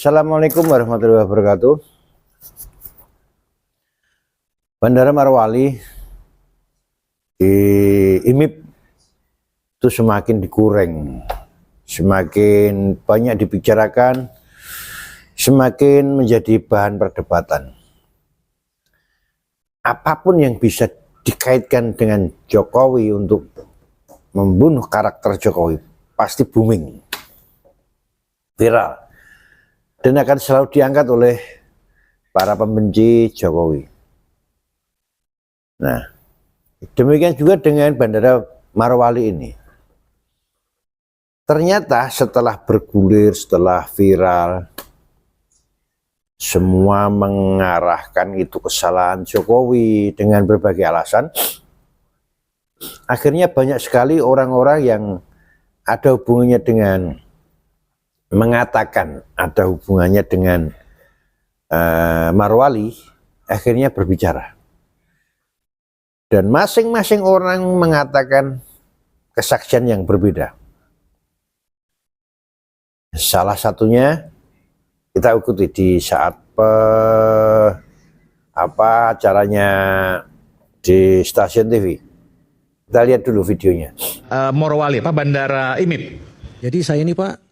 Assalamualaikum warahmatullahi wabarakatuh. Bandara Morowali di IMIP itu semakin dikurang, semakin banyak dibicarakan, semakin menjadi bahan perdebatan. Apapun yang bisa dikaitkan dengan Jokowi untuk membunuh karakter Jokowi pasti booming, viral, dan akan selalu diangkat oleh para pembenci Jokowi. Nah, demikian juga dengan Bandara Morowali ini. Ternyata setelah bergulir, setelah viral, semua mengarahkan itu kesalahan Jokowi dengan berbagai alasan. Akhirnya banyak sekali orang-orang yang ada hubungannya dengan, mengatakan ada hubungannya dengan Morowali, akhirnya berbicara. Dan masing-masing orang mengatakan kesaksian yang berbeda. Salah satunya kita ikuti di saat acaranya di stasiun TV. Kita lihat dulu videonya. Morowali, Bandara IMIP. Jadi saya ini Pak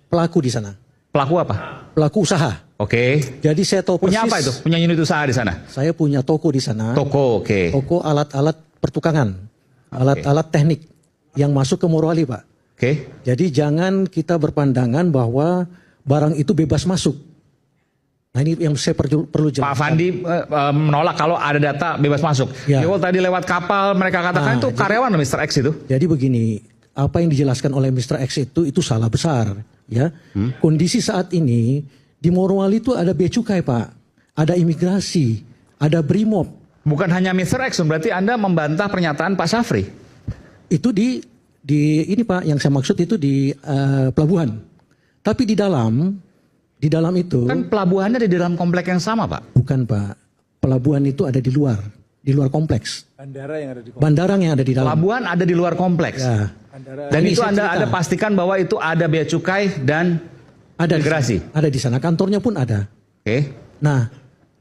pelaku di sana. Pelaku apa? Pelaku usaha. Oke. Jadi saya tahu Punya persis. apa itu? Punya unit usaha di sana? Saya punya toko di sana. Toko, oke. Toko alat-alat pertukangan, alat-alat teknik yang masuk ke Morowali Pak. Oke. Jadi jangan kita berpandangan bahwa barang itu bebas masuk. Nah ini yang saya perlu jelaskan. Pak Fandi menolak kalau ada data bebas masuk. Ya. Kalau tadi lewat kapal mereka katakan itu karyawan Mr. X itu. Jadi begini, apa yang dijelaskan oleh Mr. X itu salah besar. Ya, kondisi saat ini di Morowali itu ada bea cukai Pak, ada imigrasi, ada Brimob. Bukan hanya Mr. X, berarti Anda membantah pernyataan Pak Syafri. Itu di ini Pak, yang saya maksud itu di pelabuhan. Tapi di dalam itu Kan pelabuhannya ada di dalam komplek yang sama Pak. bukan Pak. Pelabuhan itu ada di luar kompleks. Bandara yang ada di dalam. Pelabuhan ada di luar kompleks. Ya. Dan Ini itu saya Anda cerita. pastikan bahwa itu ada bea cukai dan Ada di imigrasi. sana. Ada di sana, kantornya pun ada. Oke. Nah,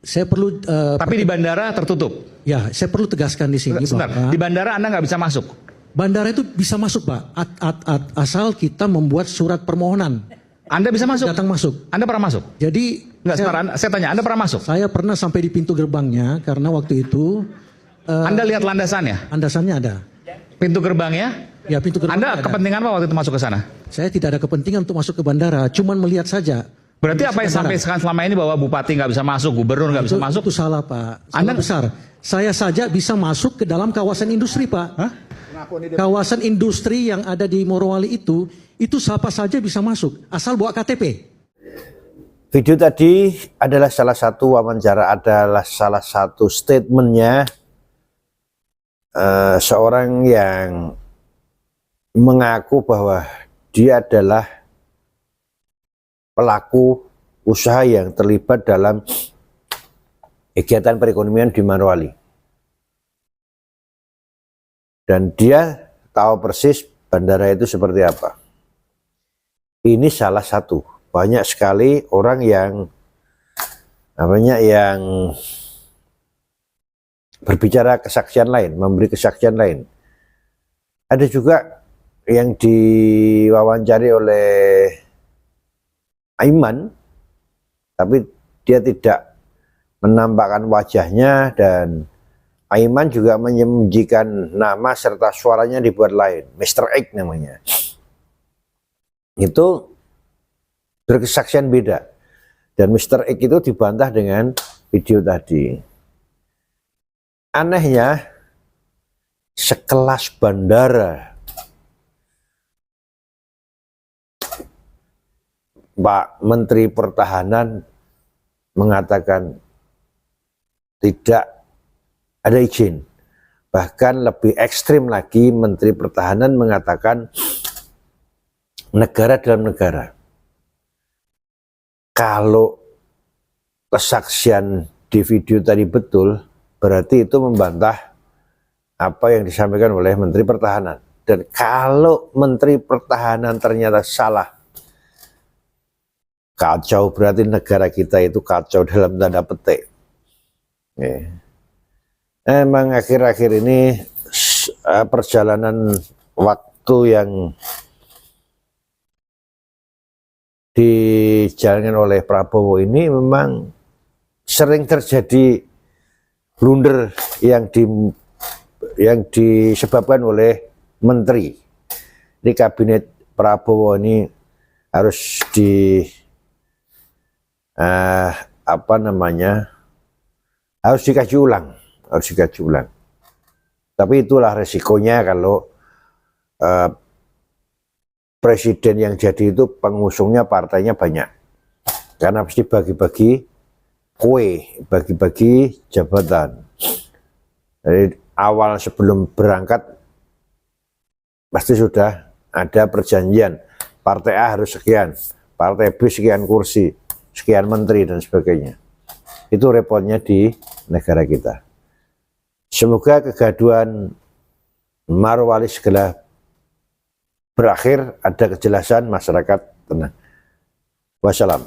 saya perlu Tapi di bandara tertutup. ya, saya perlu tegaskan di sini Sebentar, bahwa di bandara Anda nggak bisa masuk. bandara itu bisa masuk Pak, asal kita membuat surat permohonan Anda bisa masuk. datang masuk. Anda pernah masuk? Jadi Enggak, sebentar. Saya tanya, Anda pernah masuk? saya pernah sampai di pintu gerbangnya karena waktu itu Anda lihat landasannya? landasannya ada. Pintu gerbangnya? Ya, pintu gerbangnya Anda ada. kepentingan apa waktu itu masuk ke sana? Saya tidak ada kepentingan untuk masuk ke bandara, cuman melihat saja. Berarti apa yang sampai sekarang selama ini bahwa bupati nggak bisa masuk, gubernur nggak bisa masuk? Itu salah Pak, salah Anda besar. Saya saja bisa masuk ke dalam kawasan industri Pak. Hah? Kawasan industri yang ada di Morowali itu siapa saja bisa masuk, asal bawa KTP. Video tadi adalah salah satu wawancara, adalah salah satu statementnya seorang yang mengaku bahwa dia adalah pelaku usaha yang terlibat dalam kegiatan perekonomian di Morowali. Dan dia tahu persis bandara itu seperti apa. Ini salah satu. Banyak sekali orang yang berbicara kesaksian lain, memberi kesaksian lain. Ada juga yang diwawancari oleh Aiman, tapi dia tidak menampakkan wajahnya, dan Aiman juga menyembunyikan nama serta suaranya dibuat lain, Mr. X namanya. Itu berkesaksian beda, dan Mr. X itu dibantah dengan video tadi. Anehnya, sekelas bandara, Pak Menteri Pertahanan mengatakan tidak ada izin. Bahkan lebih ekstrim lagi, Menteri Pertahanan mengatakan negara dalam negara. Kalau kesaksian di video tadi betul, berarti itu membantah apa yang disampaikan oleh Menteri Pertahanan. Dan kalau Menteri Pertahanan ternyata salah, kacau, berarti negara kita itu kacau dalam tanda petik. Emang akhir-akhir ini perjalanan waktu yang dijalankan oleh Prabowo ini memang sering terjadi blunder yang disebabkan oleh menteri. Di kabinet Prabowo ini harus harus dikaji ulang. Tapi itulah resikonya kalau presiden yang jadi itu pengusungnya partainya banyak, karena pasti bagi-bagi kue, bagi-bagi jabatan. Dari awal sebelum berangkat pasti sudah ada perjanjian, partai A harus sekian, partai B sekian kursi, sekian menteri dan sebagainya. Itu repotnya di negara kita. Semoga kegaduhan Marwali segera berakhir, ada kejelasan, masyarakat tenang. Wassalam.